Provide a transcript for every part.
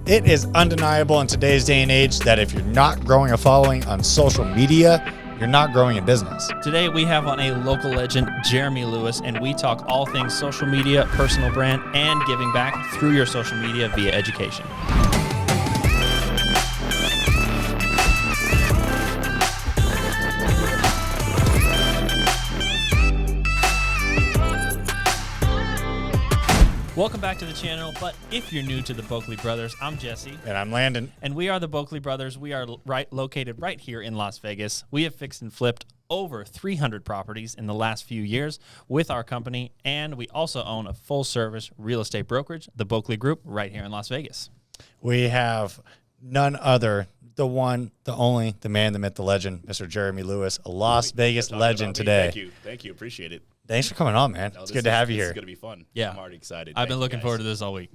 It is undeniable in today's day and age that if you're not growing a following on social media, you're not growing a business. Today we have on a local legend, Jeremy Lewis, and we talk all things social media, personal brand, and giving back through your social media via education. Welcome back to the channel, but if you're new to the Boeckle Brothers, I'm Jesse. And I'm Landon. And we are the Boeckle Brothers. We are located right here in Las Vegas. We have fixed and flipped over 300 properties in the last few years with our company, and we also own a full-service real estate brokerage, the Boeckle Group, right here in Las Vegas. We have none other, the one, the only, the man, the myth, the legend, Mr. Jeremy Lewis, a Las Vegas legend today. Thank you. Appreciate it. Thanks for coming on, man. It's good to have you here. It's going to be fun. Yeah. I'm already excited. I've been looking forward to this all week.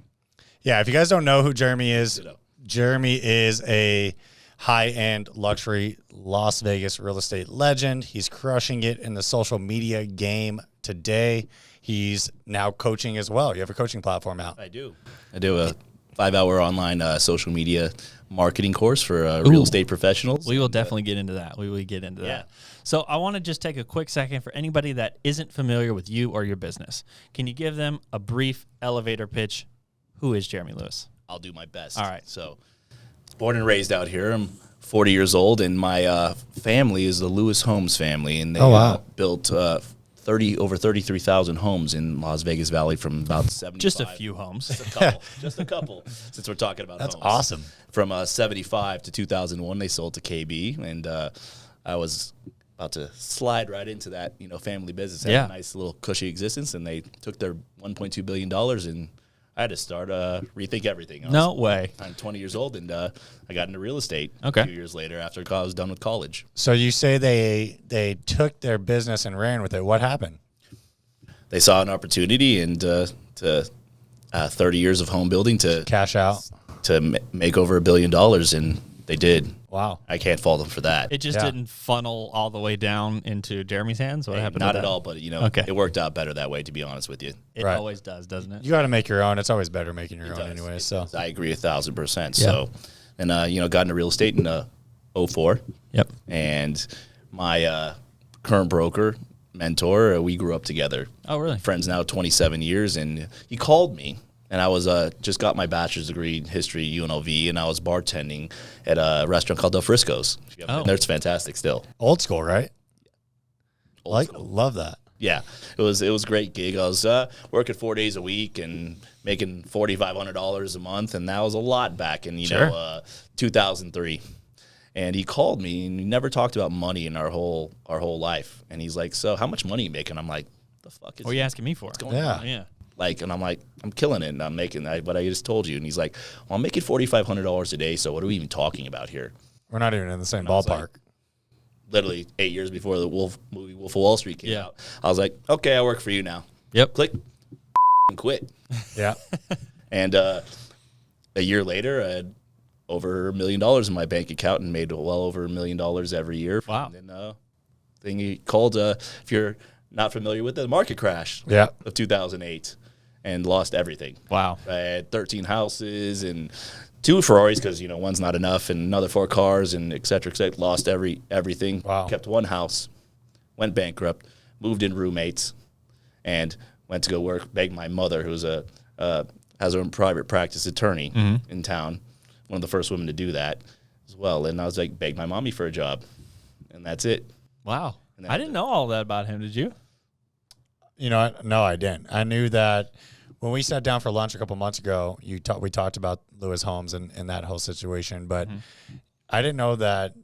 Yeah, if you guys don't know who Jeremy is, Jeremy is a high-end luxury Las Vegas real estate legend. He's crushing it in the social media game today. He's now coaching as well. You have a coaching platform out. I do a 5-hour online social media marketing course for real estate professionals. We will definitely get into that. We will get into that. So I want to just take a quick second for anybody that isn't familiar with you or your business. Can you give them a brief elevator pitch? Who is Jeremy Lewis? I'll do my best. All right. So, born and raised out here. I'm 40 years old, and my family is the Lewis Homes family, and they built over 33,000 homes in Las Vegas Valley from about 75. Just a few homes. Just a couple, since we're talking about That's homes. awesome. From 75 to 2001, they sold to KB, and I was about to slide right into that, family business. Had a nice little cushy existence, and they took their $1.2 billion, and I had to start rethink everything. No way. I'm 20 years old, and I got into real estate Okay. a few years later after I was done with college. So you say they took their business and ran with it. What happened? They saw an opportunity, and to 30 years of home building to Cash out. to make over $1 billion, and they did. Wow. I can't fault them for that. It just didn't funnel all the way down into Jeremy's hands? What happened? Not to at that? all, but it worked out better that way, to be honest with you. It Right. always does, doesn't it? You got to make your own. It's always better making your own anyway. So I agree 1,000%. So, and got into real estate in 2004. Yep. And my current broker, mentor, we grew up together. Oh, really? Friends now 27 years, and he called me. And I was just got my bachelor's degree in history, UNLV, and I was bartending at a restaurant called Del Frisco's. If you haven't been there, it's fantastic still. old school, right? Old school. Love that. Yeah, it was a great gig. I was working 4 days a week and making $4,500 a month, and that was a lot back in 2003. And he called me, and we never talked about money in our whole life. And he's like, "So, how much money are you making?" I'm like, "The fuck is What are you asking me for? what's going on?" Yeah. And I'm like, I'm killing it, and I'm making what I just told you. And he's like, "Well, I'm making $4,500 a day, so what are we even talking about here?" We're not even in the same And I was ballpark. like, literally 8 years before the movie Wolf of Wall Street came Yeah. out. I was like, "Okay, I work for you now." Yep. Click, and quit. Yeah. And a year later, I had over $1 million in my bank account and made well over $1 million every year. Wow. And then thing he called, if you're not familiar with it, the market crash of 2008, and lost everything. Wow. I had 13 houses and 2 Ferraris because, one's not enough, and another 4 cars, and et cetera, et cetera. Lost everything. Wow. Kept 1 house, went bankrupt, moved in roommates, and went to go work, begged my mother, who's has her own private practice attorney in town, one of the first women to do that as well. And I was like, begged my mommy for a job, and that's it. Wow. I didn't know all that about him. Did you? No, I didn't. I knew that when we sat down for lunch a couple months ago, we talked about Lewis Homes and that whole situation, but I didn't know that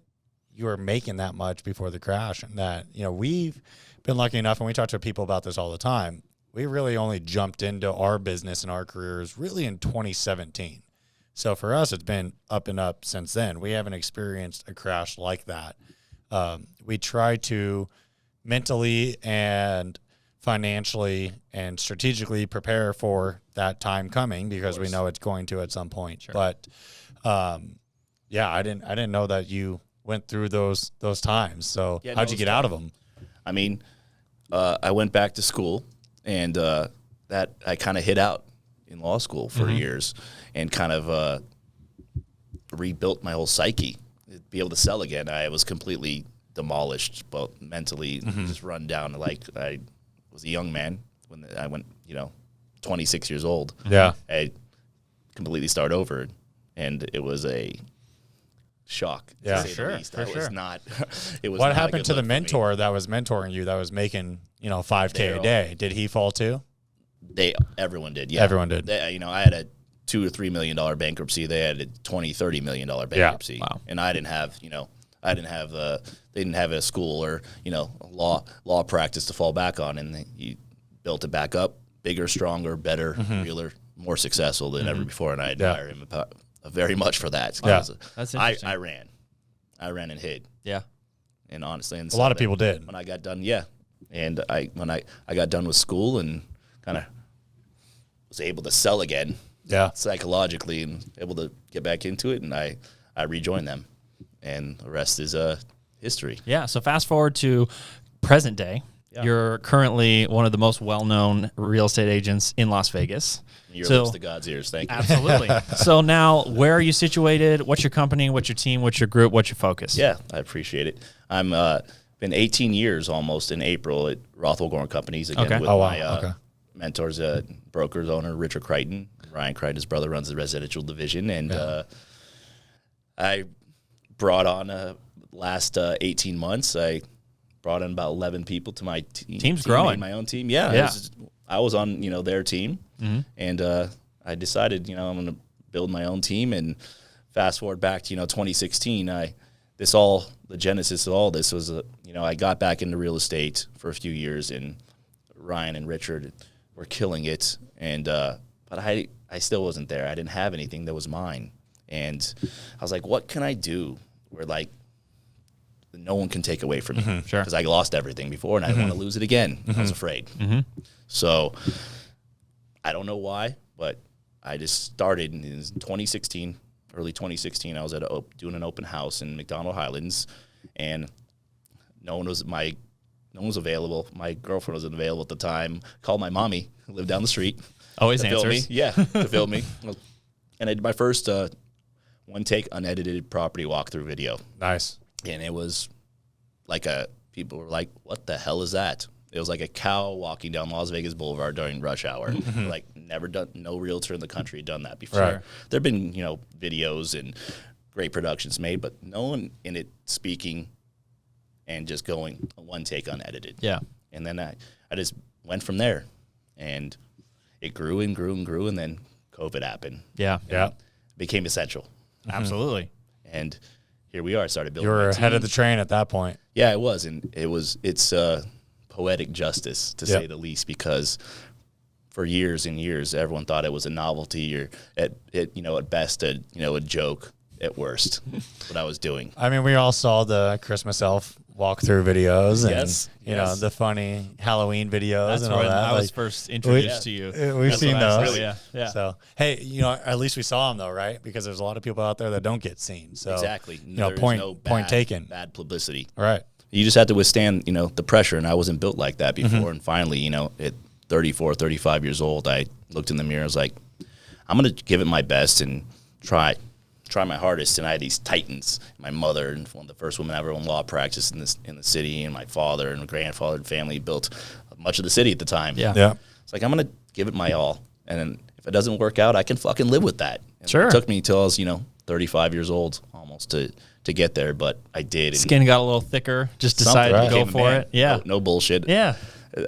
you were making that much before the crash, and that, we've been lucky enough, and we talk to people about this all the time, we really only jumped into our business and our careers really in 2017. So for us, it's been up and up since then. We haven't experienced a crash like that. We try to mentally and financially and strategically prepare for that time coming because we know it's going to at some point. Sure. But I didn't know that you went through those times. So how'd you get out of them? I mean, I went back to school, and that I kind of hid out in law school for years, and kind of rebuilt my whole psyche. To be able to sell again, I was completely demolished, both mentally, just run down. Like I was a young man when I went, 26 years old. Yeah. I completely start over, and it was a shock. Yeah, to say the least. I was not. It was. What not a happened good to the look for me. mentor that was mentoring you that was making $5K a day? Did he fall too? Everyone did. Yeah, Everyone did. I had a $2 or $3 million bankruptcy. They had a $20-30 million bankruptcy. Yeah. Wow. And I didn't have, they didn't have a school or, law practice to fall back on. And he built it back up, bigger, stronger, better, realer, more successful than ever before. And I admire him very much for that. Yeah. That's interesting. I ran and hid. Yeah. And honestly, and A lot of people did. when I got done. Yeah. And when I got done with school and kind of was able to sell again, psychologically, and able to get back into it, and I rejoined them, and the rest is history. Yeah. So fast forward to present day. Yeah. You're currently one of the most well-known real estate agents in Las Vegas. Your lips to God's ears. Thank you. Absolutely. So now, where are you situated? What's your company? What's your team? What's your group? What's your focus? Yeah, I appreciate it. I'm been 18 years almost in April at Rothwell Companies again with my mentors, brokers owner Richard Crichton. Ryan Crichton, his brother, runs the residential division, and I brought on last 18 months. I brought in about 11 people to my Team's growing. My own team. Yeah. I was on their team, and I decided I'm going to build my own team. And fast forward back to 2016, the genesis of all this was I got back into real estate for a few years, and Ryan and Richard were killing it, and but I still wasn't there. I didn't have anything that was mine, and I was like, what can I do where no one can take away from me? Sure. Because I lost everything before, and I didn't want to lose it again. I was afraid. So I don't know why, but I just started in 2016, early 2016. I was at doing an open house in McDonald Highlands, and no one was available. My girlfriend wasn't available at the time. Called my mommy, who lived down the street. Always to film answers. me. Yeah, to film me. And I did my first one take unedited property walkthrough video. Nice. And it was people were like, what the hell is that? It was like a cow walking down Las Vegas Boulevard during rush hour. Never done, no realtor in the country had done that before. Right. There've been, videos and great productions made, but no one in it speaking and just going one take unedited. Yeah. And then I just went from there, and it grew and grew and grew, and then COVID happened. Yeah. Yeah. It became essential. Absolutely. And here we are. I started building. You were my ahead team. of the train at that point. Yeah, it was, and it's poetic justice to say the least, because for years and years, everyone thought it was a novelty, or at best a joke, at worst, what I was doing. I mean, we all saw the Christmas elf walkthrough videos and you know, the funny Halloween videos. That's and all when that. I was first introduced to you. We've seen those. Yeah. So, hey, you know, at least we saw them though, right? Because there's a lot of people out there that don't get seen. So Exactly. You know, There's point taken. Bad publicity. All right. You just have to withstand, the pressure, and I wasn't built like that before. And finally, at 34, 35 years old, I looked in the mirror. I was like, I'm going to give it my best and try my hardest. And I had these titans, my mother, and one of the first women ever in law practice in the city, and my father and grandfather and family built much of the city at the time. Yeah. It's like, I'm going to give it my all. And then if it doesn't work out, I can fucking live with that. And Sure. It took me until I was, 35 years old almost to get there, but I did. And Skin got a little thicker, just decided to go for it. Yeah. No bullshit. Yeah.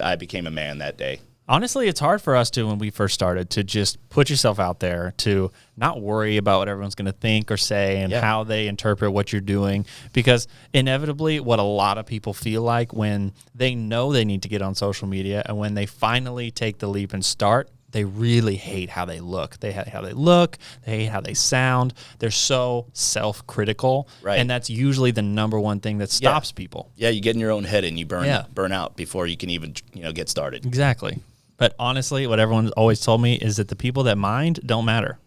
I became a man that day. Honestly, it's hard for us to, when we first started, to just put yourself out there, to not worry about what everyone's going to think or say and how they interpret what you're doing. Because inevitably, what a lot of people feel like when they know they need to get on social media and when they finally take the leap and start, they really hate how they look. They hate how they look. They hate how they sound. They're so self-critical. Right. And that's usually the number one thing that stops people. Yeah, you get in your own head and you burn out before you can even get started. Exactly. But honestly, what everyone's always told me is that the people that mind don't matter.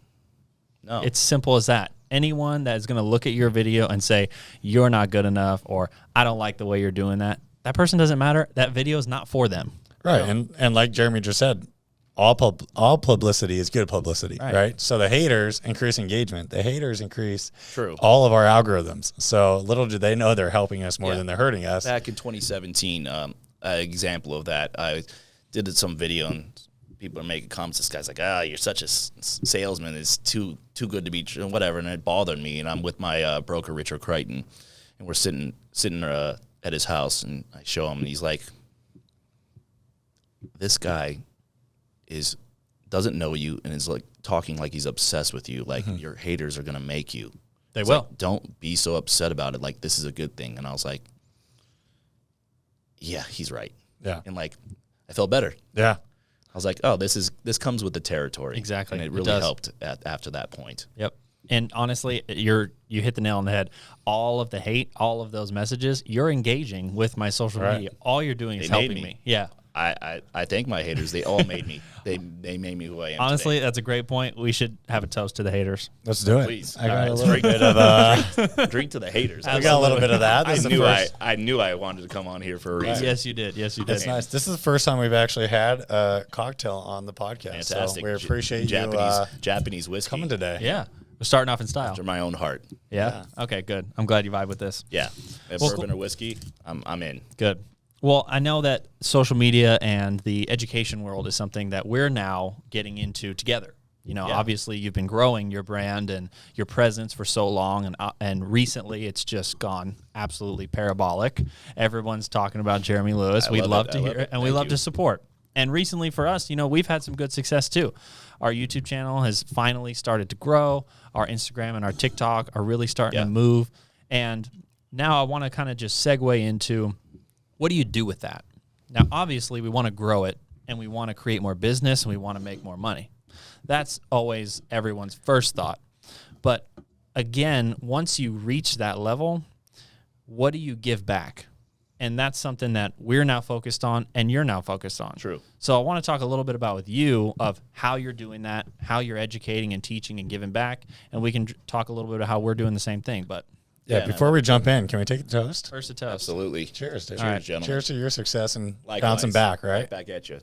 No. It's simple as that. Anyone that is going to look at your video and say, you're not good enough, or I don't like the way you're doing that, that person doesn't matter. That video is not for them. Right. And like Jeremy just said, all publicity is good publicity, Right. right? So the haters increase engagement. The haters increase True. all of our algorithms. So little do they know they're helping us more Yeah. than they're hurting us. Back in 2017, an example of that, I did some video and people are making comments. This guy's like, you're such a salesman. It's too good to be true, whatever. And it bothered me. And I'm with my broker, Richard Crichton, and we're sitting at his house, and I show him, and he's like, this guy doesn't know you and is like talking like he's obsessed with you. Like your haters are going to make you. They It's will. like, don't be so upset about it. Like, this is a good thing. And I was like, yeah, he's right. Yeah. And like, I felt better. Yeah. I was like, oh, this comes with the territory. Exactly. And it It really does. helped after that point. Yep. And honestly, you hit the nail on the head. All of the hate, all of those messages, you're engaging with my social Right. media. All you're doing is They made helping me. me. Yeah. I thank my haters. They all made me. They made me who I am. Honestly, today. that's a great point. We should have a toast to the haters. Let's do it. Please. I got All right, a let's little drink. bit of Drink to the haters. I got a little bit of that. This is the first. I knew I wanted to come on here for a reason. Yes, you did. Yes, you did. It's nice. This is the first time we've actually had a cocktail on the podcast. Fantastic. So we appreciate Japanese whiskey. coming today. Yeah. We're starting off in style. After my own heart. Yeah. Okay, good. I'm glad you vibe with this. Yeah. If Well, bourbon or whiskey, I'm in. Good. Well, I know that social media and the education world is something that we're now getting into together. You know, Yeah. obviously you've been growing your brand and your presence for so long, and recently it's just gone absolutely parabolic. Everyone's talking about Jeremy Lewis. I We'd love love it. to I hear love it, it. and we Thank love you. to support. And recently for us, you know, we've had some good success too. Our YouTube channel has finally started to grow. Our Instagram and our TikTok are really starting Yeah. to move. And now I want to kind of just segue into, what do you do with that? Now, obviously, we want to grow it, and we want to create more business, and we want to make more money. That's always everyone's first thought. But again, once you reach that level, what do you give back? And that's something that we're now focused on, and you're now focused on. True. So I want to talk a little bit about with you of how you're doing that, how you're educating and teaching and giving back, and we can talk a little bit about how we're doing the same thing. But Yeah, Yeah, before we jump in, can we take a toast? first a toast. Absolutely. Cheers, dude. All right. Gentlemen. Cheers to your success and Likewise. bouncing back, right? Back at you.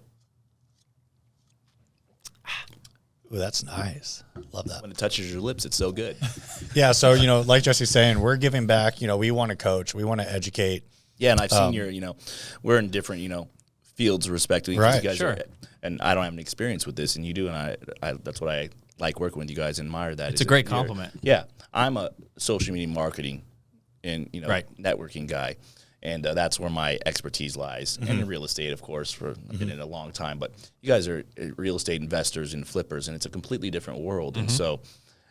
Ooh, that's nice. Love that. When it touches your lips, it's so good. Yeah, so, you know, like Jesse's saying, we're giving back. You know, we want to coach. We want to educate. Yeah, and I've seen we're in different, fields respectively. 'cause Right. You guys Sure. and I don't have an experience with this, and you do, and I that's what I like working with you guys. Admire that. It's a great compliment. Yeah, I'm a social media marketing and Right. networking guy, and that's where my expertise lies. And in real estate, of course, I've been in it a long time. But you guys are real estate investors and flippers, and it's a completely different world. And so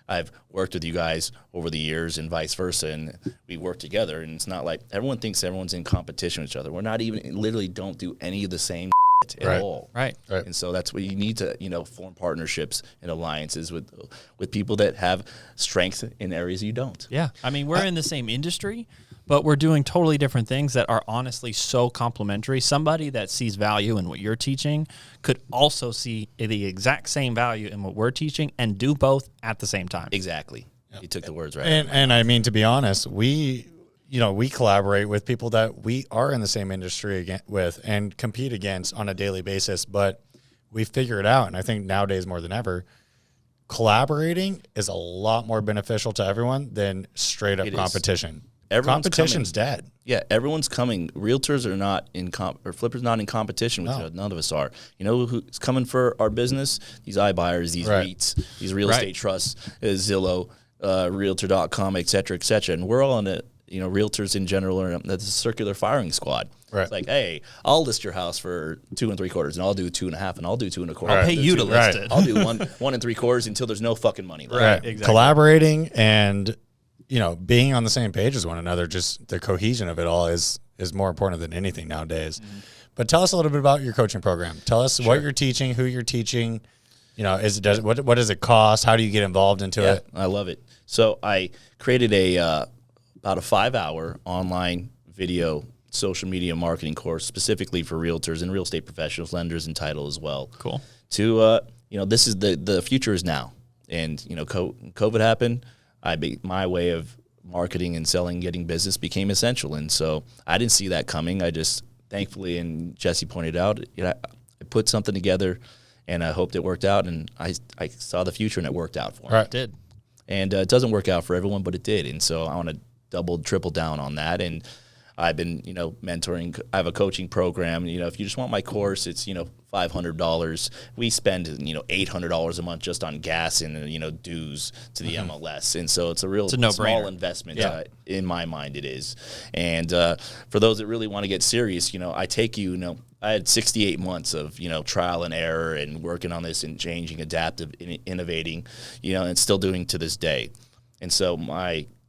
I've worked with you guys over the years and vice versa, and we work together. And it's not like everyone thinks everyone's in competition with each other. We're not even, literally don't do any of the same at Right. all. Right. Right. And so that's what you need to, form partnerships and alliances with people that have strength in areas you don't. Yeah. I mean, we're in the same industry, but we're doing totally different things that are honestly so complementary. Somebody that sees value in what you're teaching could also see the exact same value in what we're teaching and do both at the same time. Exactly. You took the words right. And I mean, to be honest, we collaborate with people that we are in the same industry with and compete against on a daily basis, but we figure it out. And I think nowadays more than ever, collaborating is a lot more beneficial to everyone than straight up It is. competition. Everyone's Competition's dead. Yeah, everyone's coming. Realtors are not or flippers not in competition with No. each other. None of us are. You know who's coming for our business? These iBuyers, these Right. REITs, these real Right. estate trusts, Zillow, Realtor.com, et cetera, et cetera. And we're all in it. Realtors in general are that's a circular firing squad. Right. It's like, hey, I'll list your house for 2 3/4, and I'll do 2.5, and I'll do 2 1/4. I'll pay you to list Right. it. I'll do 1 3/4 until there's no fucking money left. Right. Exactly. Collaborating and being on the same page as one another, just the cohesion of it all is more important than anything nowadays. But tell us a little bit about your coaching program. Tell us what you're teaching, who you're teaching. What does it cost? How do you get involved into Yeah, it? I love it. So I created about a 5-hour online video social media marketing course specifically for realtors and real estate professionals, lenders, and title as well. Cool. To this is the future is now, and COVID happened. My way of marketing and selling, getting business became essential, and so I didn't see that coming. I just thankfully, and Jesse pointed out, I put something together, and I hoped it worked out, and I saw the future, and it worked out for me. Right. It did. And it doesn't work out for everyone, but it did. And so I want to triple down on that. And I've been, mentoring. I have a coaching program. If you just want my course, it's, $500. We spend, $800 a month just on gas and, dues to the MLS. And so it's a real small investment. In my mind, it is. And for those that really want to get serious, I take you, I had 68 months of, trial and error and working on this and changing, adaptive, innovating, and still doing to this day. And so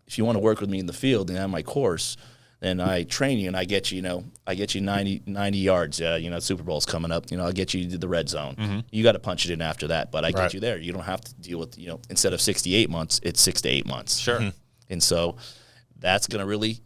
if you want to work with me in the field and have my course, then I train you and I get you, 90 yards. Super Bowl's coming up. I'll get you to the red zone. Mm-hmm. You got to punch it in after that, but I get you there. You don't have to deal with, instead of 68 months, it's 6 to 8 months. Sure. Mm-hmm. And so that's going to really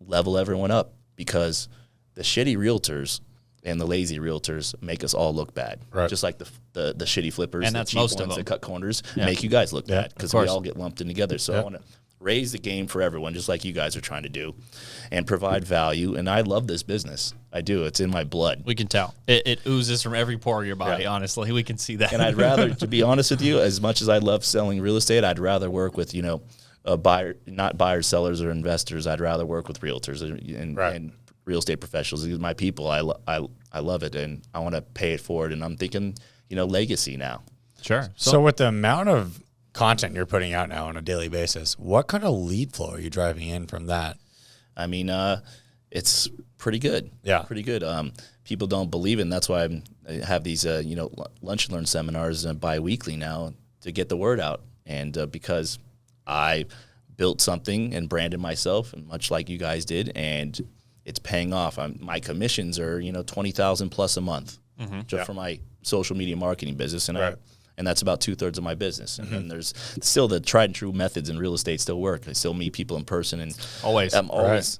level everyone up, because the shitty realtors and the lazy realtors make us all look bad. Right. Just like the shitty flippers and the that's cheap most ones of them that cut corners make you guys look bad, because we all get lumped in together. So I want to raise the game for everyone, just like you guys are trying to do, and provide value. And I love this business. I do. It's in my blood. We can tell. It oozes from every pore of your body, honestly. We can see that. And I'd rather, to be honest with you, as much as I love selling real estate, I'd rather work with, not buyers, sellers, or investors. I'd rather work with realtors and real estate professionals. These are my people. I love it, and I want to pay it forward. And I'm thinking, legacy now. Sure. So with the amount of content you're putting out now on a daily basis, what kind of lead flow are you driving in from that? I mean, it's pretty good. Yeah. Pretty good. People don't believe it, and that's why I have these, lunch and learn seminars bi-weekly now to get the word out. And because I built something and branded myself, and much like you guys did, and it's paying off. My commissions are, $20,000 plus a month just for my social media marketing business. And and that's about 2/3 of my business. And then there's still the tried and true methods in real estate still work. I still meet people in person, and I'm always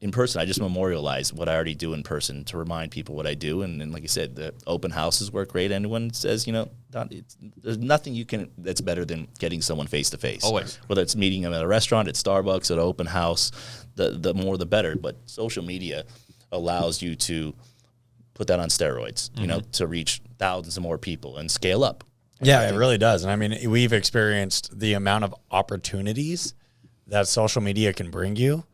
in person. I just memorialize what I already do in person to remind people what I do. And like I said, the open houses work great. Anyone says, there's nothing that's better than getting someone face to face. Always. Whether it's meeting them at a restaurant, at Starbucks, at an open house, the more the better. But social media allows you to put that on steroids, to reach thousands of more people and scale up. Yeah, it really does. And I mean, we've experienced the amount of opportunities that social media can bring you.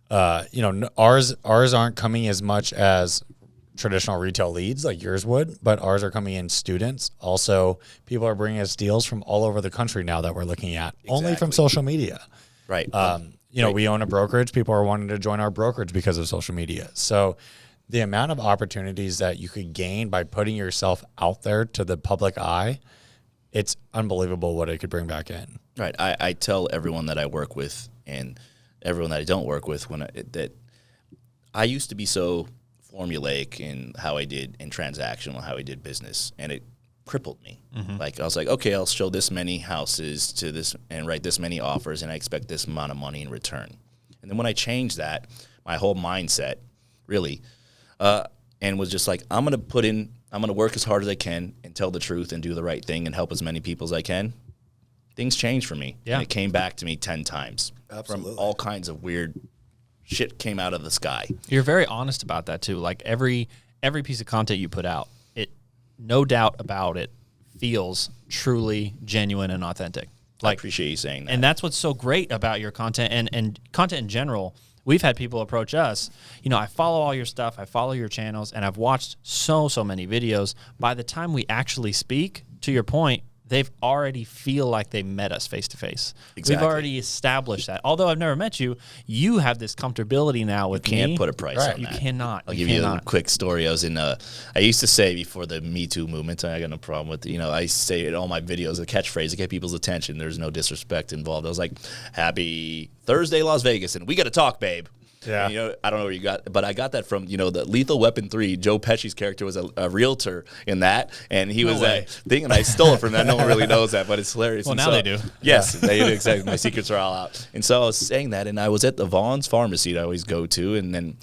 Ours aren't coming as much as traditional retail leads like yours would, but ours are coming in students. Also, people are bringing us deals from all over the country now that we're looking at, only from social media. Right. We own a brokerage. People are wanting to join our brokerage because of social media. So the amount of opportunities that you could gain by putting yourself out there to the public eye, it's unbelievable what it could bring back in. Right. I tell everyone that I work with and everyone that I don't work with that I used to be so formulaic in how I did in transactional, how I did business, and it crippled me. Like I was like, okay, I'll show this many houses to this and write this many offers, and I expect this amount of money in return. And then when I changed that, my whole mindset really, and was just like, I'm going to work as hard as I can and tell the truth and do the right thing and help as many people as I can. Things changed for me. Yeah. And it came back to me 10 times. Absolutely. From all kinds of weird shit came out of the sky. You're very honest about that too. Like every piece of content you put out, it, no doubt about it, feels truly genuine and authentic. I appreciate you saying that. And that's what's so great about your content and content in general. We've had people approach us, I follow all your stuff, I follow your channels, and I've watched so many videos. By the time we actually speak, to your point, they've already feel like they met us face to face. Exactly. We've already established that. Although I've never met you, you have this comfortability now with me. You can't put a price on that. You cannot. I'll give you a quick story. I was in I used to say before the Me Too movement, I got no problem with, I used to say in all my videos, a catchphrase to get people's attention. There's no disrespect involved. I was like, happy Thursday, Las Vegas, and we got to talk, babe. Yeah. And, I don't know where you got, but I got that from, the Lethal Weapon 3. Joe Pesci's character was a realtor in that, and he was that thing, and I stole it from that. No one really knows that, but it's hilarious. Well, and now so, they do. Yes, they do, exactly. My secrets are all out. And so I was saying that, and I was at the Vaughn's Pharmacy that I always go to, and then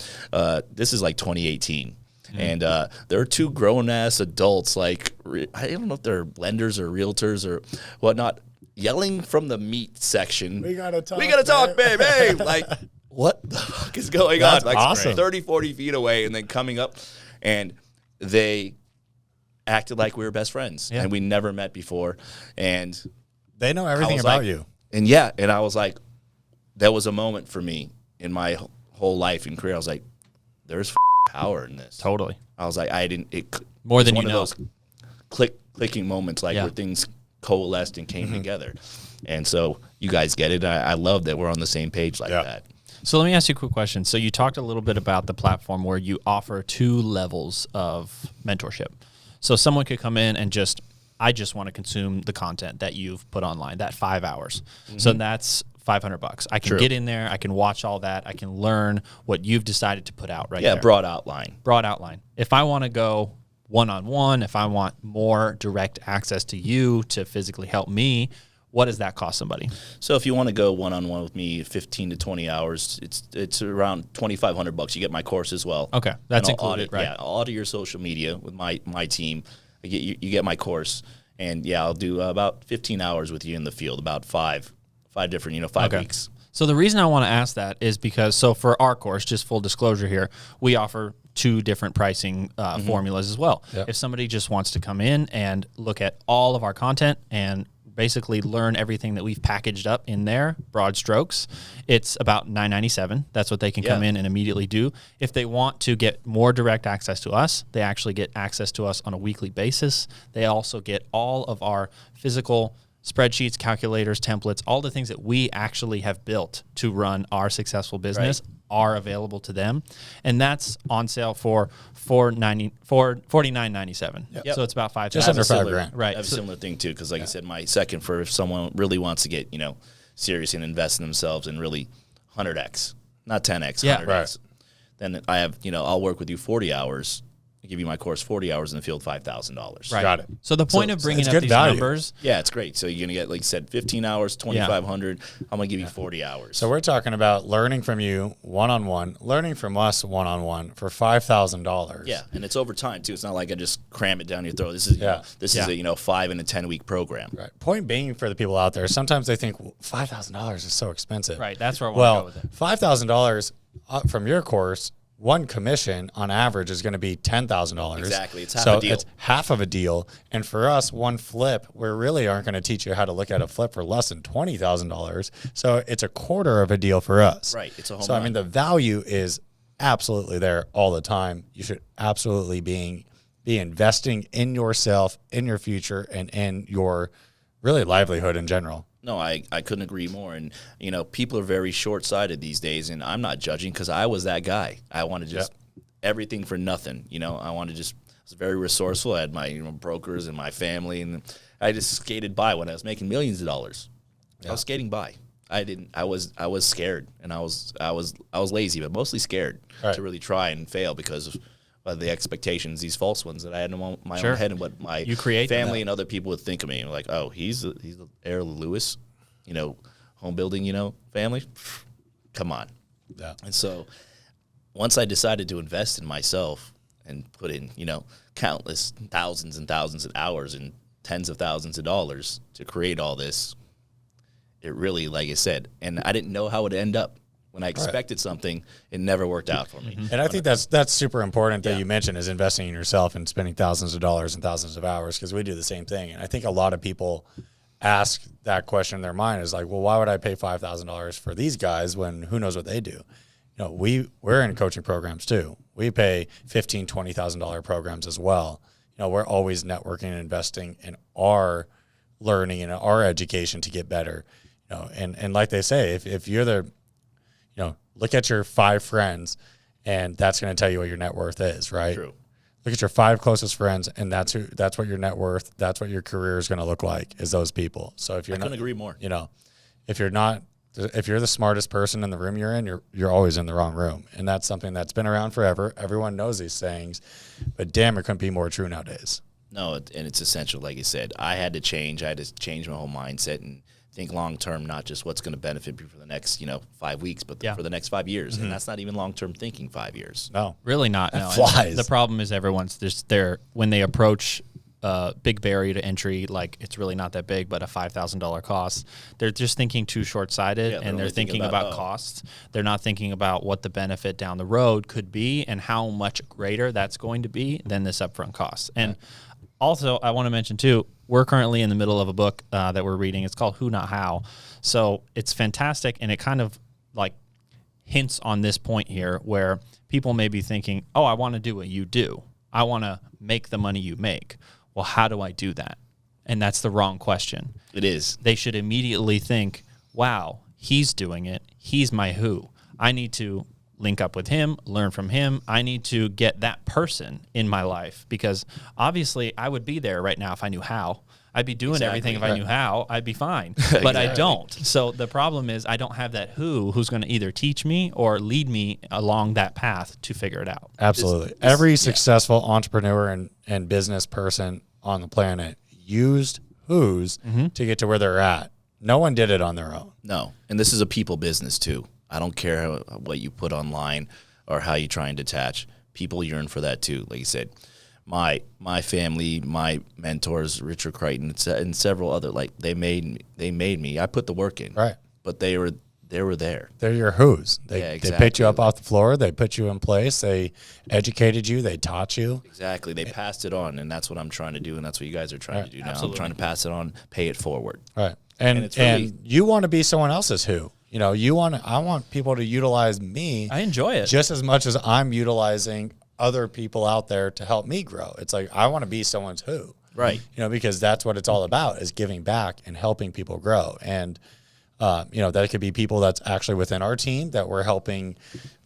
this is like 2018. And there are two grown-ass adults, like, I don't know if they're lenders or realtors or whatnot, yelling from the meat section. We gotta talk, babe. Hey, like, what the fuck is going on? Like awesome. 30, 40 feet away and then coming up. And they acted like we were best friends, and we never met before. And they know everything about you. And and I was like, that was a moment for me in my whole life and career. I was like, there's power in this. Totally. I was like, more than you know. Those clicking moments, like where things coalesced and came together. And so you guys get it. I love that we're on the same page like that. So let me ask you a quick question. So you talked a little bit about the platform where you offer 2 levels of mentorship. So someone could come in and I just want to consume the content that you've put online, that 5 hours. So that's $500. I can get in there. I can watch all that. I can learn what you've decided to put out there. Yeah, broad outline. Broad outline. If I want to go one-on-one, if I want more direct access to you to physically help me, what does that cost somebody? So if you want to go one-on-one with me, 15 to 20 hours, it's around $2,500. You get my course as well. Okay, that's included, right? Yeah, I'll audit your social media with my team. You get my course, and I'll do about 15 hours with you in the field, about five different, 5 weeks. So the reason I want to ask that is because, for our course, just full disclosure here, we offer 2 different pricing formulas as well. Yep. If somebody just wants to come in and look at all of our content and basically learn everything that we've packaged up in there, broad strokes, it's about $997. That's what they can come in and immediately do. If they want to get more direct access to us, they actually get access to us on a weekly basis. They also get all of our physical spreadsheets, calculators, templates, all the things that we actually have built to run our successful business are available to them. And that's on sale for $49.97. Yep. So it's about $5,000. Just under $5,000. Right. I have a similar thing too, because like I said, my second, for if someone really wants to get, serious and invest in themselves and really 100x, not 10x, 100x. Then I have, I'll work with you 40 hours. Give you my course, 40 hours in the field, $5,000. Right. Got it. So the point of bringing up these numbers. Yeah, it's great. So you're going to get, like you said, 15 hours, 2,500. I'm going to give you 40 hours. So we're talking about learning from you one-on-one, learning from us one-on-one for $5,000. Yeah, and it's over time, too. It's not like I just cram it down your throat. This is, this is a, 5 and a 10-week program. Right. Point being, for the people out there, sometimes they think, $5,000 is so expensive. Right. That's where I want to go with it. $5,000 from your course, one commission on average is going to be $10,000. Exactly. It's half a deal. It's half of a deal. And for us, one flip, we really aren't going to teach you how to look at a flip for less than $20,000. So it's a quarter of a deal for us. Right. It's a home run. I mean, the value is absolutely there all the time. You should absolutely be investing in yourself, in your future, and in your really livelihood in general. No, I couldn't agree more. And, people are very short-sighted these days, and I'm not judging because I was that guy. I wanted just everything for nothing. I wanted I was very resourceful. I had my brokers and my family, and I just skated by when I was making millions of dollars. I was skating by. I was scared, and I was lazy, but mostly scared to really try and fail because of the expectations, these false ones that I had in my own head, and what my family and other people would think of me. Like, oh, he's the heir of Lewis, home building, family. Come on. Yeah. And so once I decided to invest in myself and put in, countless thousands and thousands of hours and tens of thousands of dollars to create all this, it really, like I said, and I didn't know how it would end up. When I expected something, it never worked out for me. And I think that's super important that you mentioned, is investing in yourself and spending thousands of dollars and thousands of hours, because we do the same thing. And I think a lot of people ask that question in their mind, is like, well, why would I pay $5,000 for these guys when who knows what they do? We're in coaching programs too. We pay $15,000, $20,000 programs as well. We're always networking and investing in our learning and our education to get better. And like they say, if you're the look at your 5 friends, and that's going to tell you what your net worth is, right? True. Look at your 5 closest friends, and that's what your net worth, that's what your career is going to look like, is those people. So if you're couldn't agree more. If you're the smartest person in the room you're in, you're always in the wrong room. And that's something that's been around forever. Everyone knows these things, but damn, it couldn't be more true nowadays. No, and it's essential. Like you said, I had to change my whole mindset and think long-term, not just what's going to benefit me for the next, 5 weeks, but for the next 5 years. And that's not even long-term thinking, 5 years. No. Really not. That flies. The problem is everyone's just there when they approach big barrier to entry, like it's really not that big, but a $5,000 cost. They're just thinking too short-sighted, and they're thinking about costs. They're not thinking about what the benefit down the road could be and how much greater that's going to be than this upfront cost. And also, I want to mention too, we're currently in the middle of a book that we're reading. It's called Who Not How. So it's fantastic, and it kind of like hints on this point here where people may be thinking, oh, I want to do what you do. I want to make the money you make. Well, how do I do that? And that's the wrong question. It is. They should immediately think, wow, he's doing it. He's my who. I need to link up with him, learn from him. I need to get that person in my life because obviously I would be there right now if I knew how. I'd be doing everything if I knew how. I'd be fine. But I don't. So the problem is I don't have that who's going to either teach me or lead me along that path to figure it out. Absolutely. Every successful entrepreneur and business person on the planet used who's to get to where they're at. No one did it on their own. No. And this is a people business too. I don't care what you put online or how you try and detach. People yearn for that too. Like you said, my family, my mentors, Richard Crichton, and several other, like they made me. I put the work in. Right. But they were there. They're your who's. Exactly. They picked you up off the floor. They put you in place. They educated you. They taught you. Exactly. They passed it on, and that's what I'm trying to do, and that's what you guys are trying to do now. Absolutely. I'm trying to pass it on, pay it forward. Right. And you want to be someone else's who. You know, I want people to utilize me. I enjoy it. Just as much as I'm utilizing other people out there to help me grow. It's like I want to be someone's who. Right. You know, because that's what it's all about is giving back and helping people grow. And you know, that could be people that's actually within our team that we're helping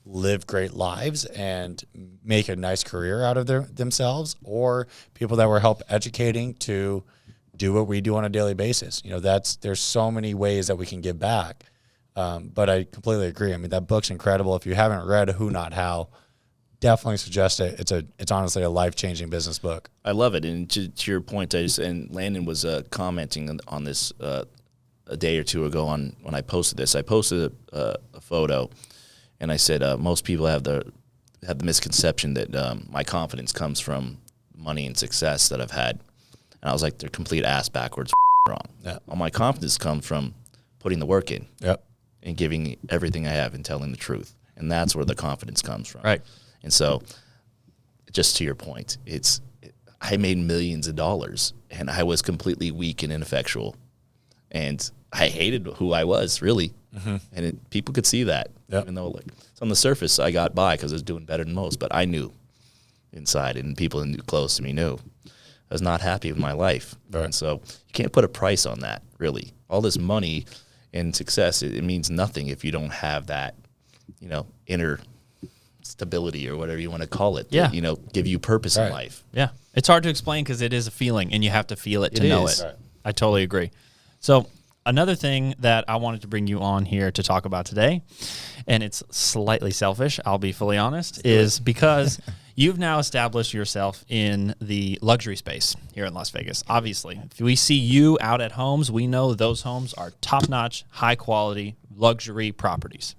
live great lives and make a nice career out of themselves, or people that we're help educating to do what we do on a daily basis. You know, there's so many ways that we can give back. But I completely agree. I mean, that book's incredible. If you haven't read Who Not How, definitely suggest it. It's honestly a life-changing business book. I love it. And to your point, and Landon was commenting on this a day or two ago when I posted this. I posted a photo, and I said most people have the misconception that my confidence comes from money and success that I've had. And I was like, they're complete ass backwards wrong. Yeah. All my confidence comes from putting the work in. Yep. And giving everything I have and telling the truth. And that's where the confidence comes from. Right. And so, just to your point, I made millions of dollars, and I was completely weak and ineffectual. And I hated who I was, really. And people could see that. Yep. Even though, like, on the surface, I got by because I was doing better than most. But I knew inside, and people close to me knew. I was not happy with my life. Right. And so, you can't put a price on that, really. All this money and success, it means nothing if you don't have that, inner stability or whatever you want to call it. Yeah. That, give you purpose in life. Yeah. It's hard to explain because it is a feeling and you have to feel it to know is. it. Right. I totally agree. So another thing that I wanted to bring you on here to talk about today, and it's slightly selfish, I'll be fully honest, is because you've now established yourself in the luxury space here in Las Vegas. Obviously, if we see you out at homes, we know those homes are top-notch, high-quality luxury properties.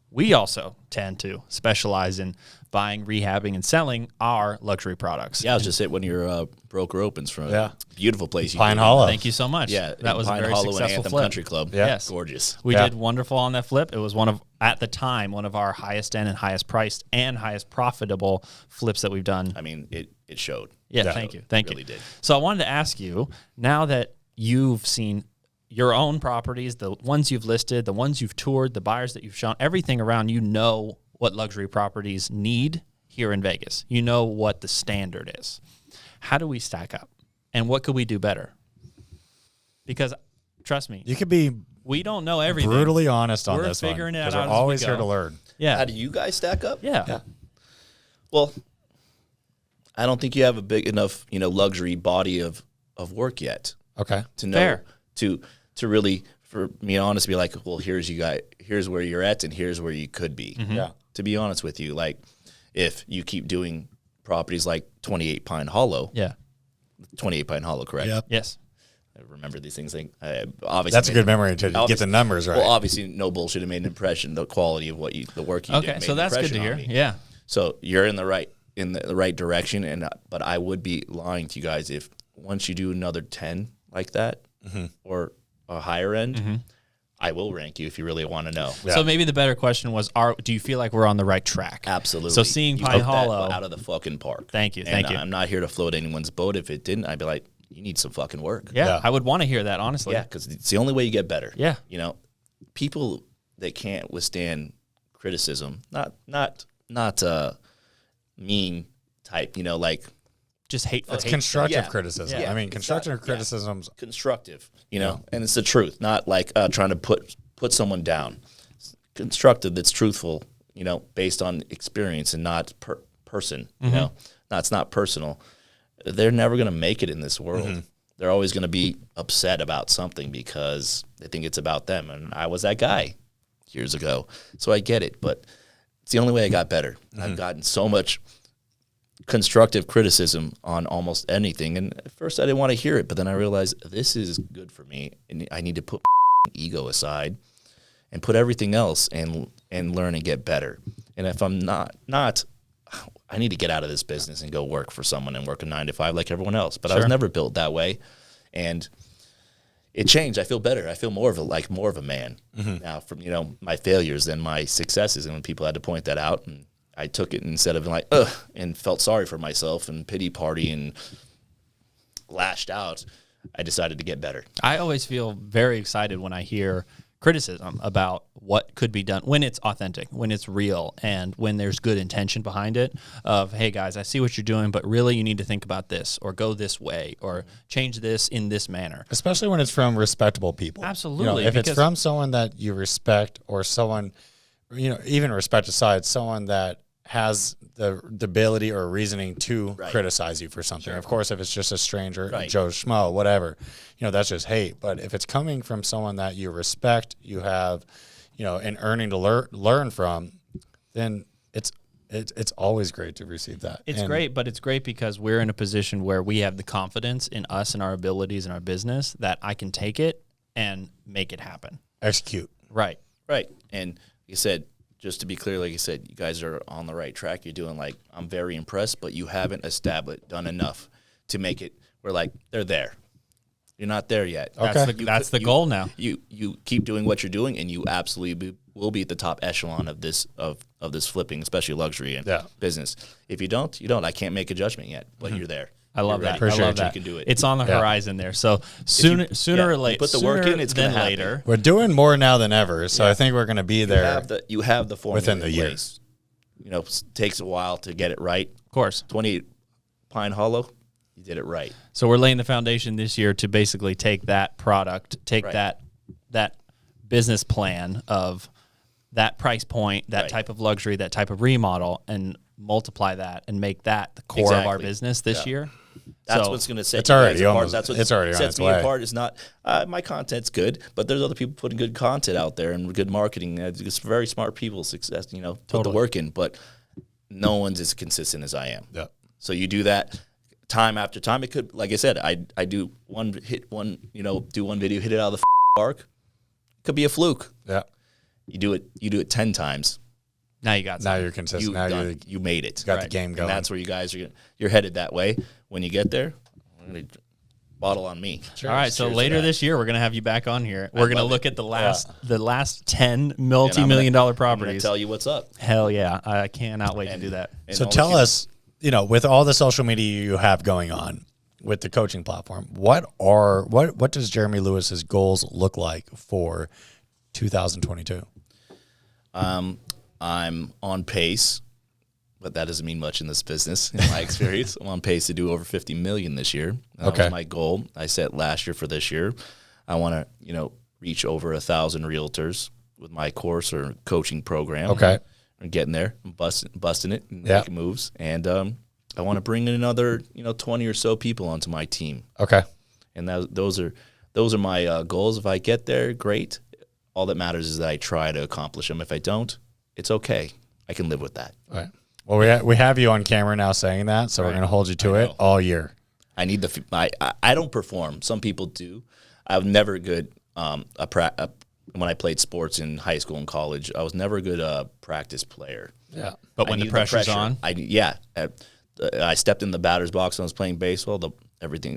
We also tend to specialize in buying, rehabbing, and selling our luxury products. Yeah, I was just at one of your broker opens from a beautiful place. Pine Hollow. Thank you so much. Yeah, that was Pine a very Hollow and successful Anthem flip. Country Club. Yeah. Yes. Gorgeous. We Yeah. did wonderful on that flip. It was at the time, one of our highest end and highest priced and highest profitable flips that we've done. I mean, it showed. Yeah, Yeah. thank you. Thank Really you. did. So I wanted to ask you, now that you've seen your own properties, the ones you've listed, the ones you've toured, the buyers that you've shown, everything around, you know what luxury properties need here in Vegas. You know what the standard is. How do we stack up? And what could we do better? Because trust me, You could be we don't know everything. brutally honest on We're this one. figuring it 'cause out we're as we always here go. to learn. Yeah. How do you guys stack up? Yeah. Well, I don't think you have a big enough, luxury body of work yet Okay. to know Fair. to really, for me honest, be like, well, here's where you're at, and here's where you could be. Yeah. To be honest with you, like if you keep doing properties like 28 Pine Hollow, Yeah. 28 Pine Hollow, correct? Yep. Yes. I remember these things. Obviously, That's a good memory to get obviously- the numbers right. Well, obviously, no bullshit. It made an impression. The quality of the work you did. Okay. made So an that's good impression to on hear. me. Yeah. So you're in the right direction, but I would be lying to you guys if once you do another 10 like that or a higher end, I will rank you if you really want to know. Yeah. So maybe the better question was, do you feel like we're on the right track? Absolutely. So seeing You Pine took that Hollow out of the fucking park. Thank you. And Thank you. I'm not here to float anyone's boat. If it didn't, I'd be like, you need some fucking work. Yeah, I would want to hear that, honestly. Yeah, because it's the only way you get better. Yeah. You know, people that can't withstand criticism, not mean type, you know, like Just hateful. It's constructive Yeah. criticism. Yeah. I mean, constructive criticisms. constructive, you know, and it's the truth, not like trying to put someone down. It's constructive, that's truthful, you know, based on experience and not person, you know. No, it's not personal. They're never going to make it in this world. They're always going to be upset about something because they think it's about them. And I was that guy years ago, so I get it. But it's the only way I got better. I've gotten so much constructive criticism on almost anything, and at first I didn't want to hear it, but then I realized this is good for me, and I need to put my ego aside and put everything else and learn and get better. And if I'm not, I need to get out of this business and go work for someone and work a 9 to 5 like everyone else. But I was never built that way, and it changed. I feel better. I feel more of a man now from, you know, my failures than my successes. And when people had to point that out, and I took it instead of like, ugh, and felt sorry for myself and pity party and lashed out, I decided to get better. I always feel very excited when I hear criticism about what could be done when it's authentic, when it's real, and when there's good intention behind it of, hey guys, I see what you're doing, but really you need to think about this or go this way or change this in this manner. Especially when it's from respectable people. Absolutely. You know, if it's from someone that you respect, or someone, you know, even respect aside, someone that has the ability or reasoning to criticize you for something. Of course, if it's just a stranger, Joe Schmo, whatever, you know, that's just hate. But if it's coming from someone that you respect, you have, you know, an earning to learn from, then it's always great to receive that. It's great, but it's great because we're in a position where we have the confidence in us and our abilities and our business that I can take it and make it happen. Execute. Right. Right. And like you said, just to be clear, like you said, you guys are on the right track. You're doing, like, I'm very impressed, but you haven't done enough to make it where, like, they're there. You're not there yet. Okay. That's the goal now. You keep doing what you're doing, and you absolutely will be at the top echelon of this this flipping, especially luxury and business. If you don't, you don't. I can't make a judgment yet, but you're there. I love You're that. ready. I love that. You can do it. It's on the horizon there. So sooner or later, put the work in, it's gonna happen. later. We're doing more now than ever, so I think we're going to be there. You have the formula within the in year. place. You know, it takes a while to get it right. Of course. 28 Pine Hollow, you did it right. So we're laying the foundation this year to basically take that product, that business plan of that price point, that type of luxury, that type of remodel, and multiply that and make that the core of our business this year. That's what's going to set it's you already guys apart. almost- That's what it's already on sets its me way. apart. Is not my content's good, but there's other people putting good content out there and good marketing. It's very smart people, success, you know, put the work in, but no one's as consistent as I am. Yeah. So you do that time after time. It could, like I said, I do one video, hit it out of the park. It could be a fluke. Yeah. You do it 10 times. Now you got Now something. you're consistent. You made it. Got the game going. And that's where you guys you're headed that way. When you get there, I'm gonna bottle on me. All right, so later this year we're gonna have you back on here. We're gonna look at the last 10 multi-million-dollar I'm gonna properties. tell you what's up. Hell yeah, I cannot wait to do that. And So all tell the- us, you know, with all the social media you have going on with the coaching platform, what does Jeremy Lewis's goals look like for 2022? I'm on pace, but that doesn't mean much in this business. In my experience, I'm on pace to do over 50 million this year. That was my goal. I set last year for this year. I want to, you know, reach over 1,000 realtors with my course or coaching program. Okay. I'm getting there. I'm busting it and making moves. And I want to bring in another, 20 or so people onto my team. Okay. And those are my goals. If I get there, great. All that matters is that I try to accomplish them. If I don't, it's okay. I can live with that. All right. Well, we have you on camera now saying that, so we're going to hold you to it all year. I need I don't perform. Some people do. I was never good when I played sports in high school and college. I was never a good practice player. Yeah. But when the pressure's on, I stepped in the batter's box when I was playing baseball. The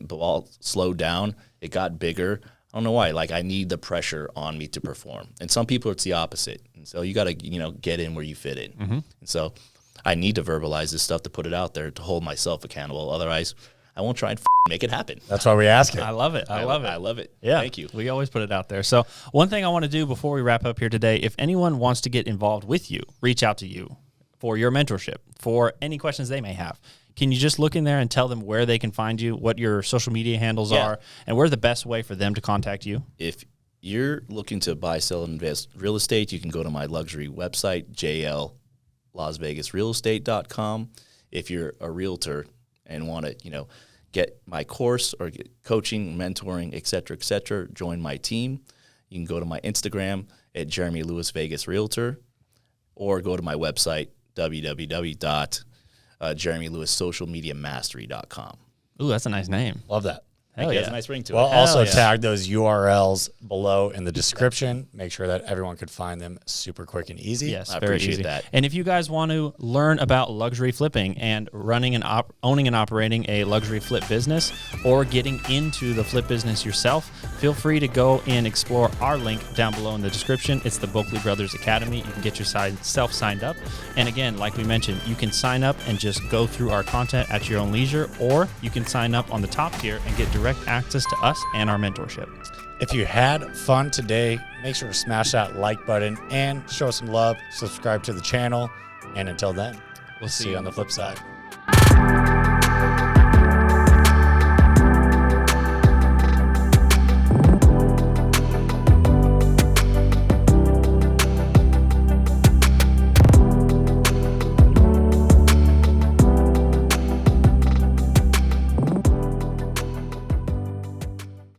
ball slowed down. It got bigger. don't know why. Like, I need the pressure on me to perform. And some people, it's the opposite. And so you got to, get in where you fit in. And so I need to verbalize this stuff to put it out there to hold myself accountable. Otherwise, I won't try and make it happen. That's why we ask it. I love it. I love it. I love it. Yeah. Thank you. We always put it out there. So one thing I want to do before we wrap up here today, if anyone wants to get involved with you, reach out to you for your mentorship, for any questions they may have, can you just look in there and tell them where they can find you, what your social media handles are, and where's the best way for them to contact you? If you're looking to buy, sell, and invest real estate, you can go to my luxury website, jllasvegasrealestate.com. If you're a realtor and want to, get my course or get coaching, mentoring, et cetera, join my team, you can go to my Instagram at Jeremy Lewis Vegas Realtor, or go to my website, www.jeremylewissocialmediamastery.com. Ooh, that's a nice name. Love that. Hell It yeah. has a nice ring to We'll it. also yeah. tag those URLs below in the description. Make sure that everyone could find them super quick and easy. Yes, I very appreciate easy. that. And if you guys want to learn about luxury flipping and owning and operating a luxury flip business, or getting into the flip business yourself, feel free to go and explore our link down below in the description. It's the Boeckle Brothers Academy. You can get yourself signed up. And again, like we mentioned, you can sign up and just go through our content at your own leisure, or you can sign up on the top tier and get direct access to us and our mentorship. If you had fun today, make sure to smash that like button and show some love. Subscribe to the channel. And until then, we'll see you on the flip side.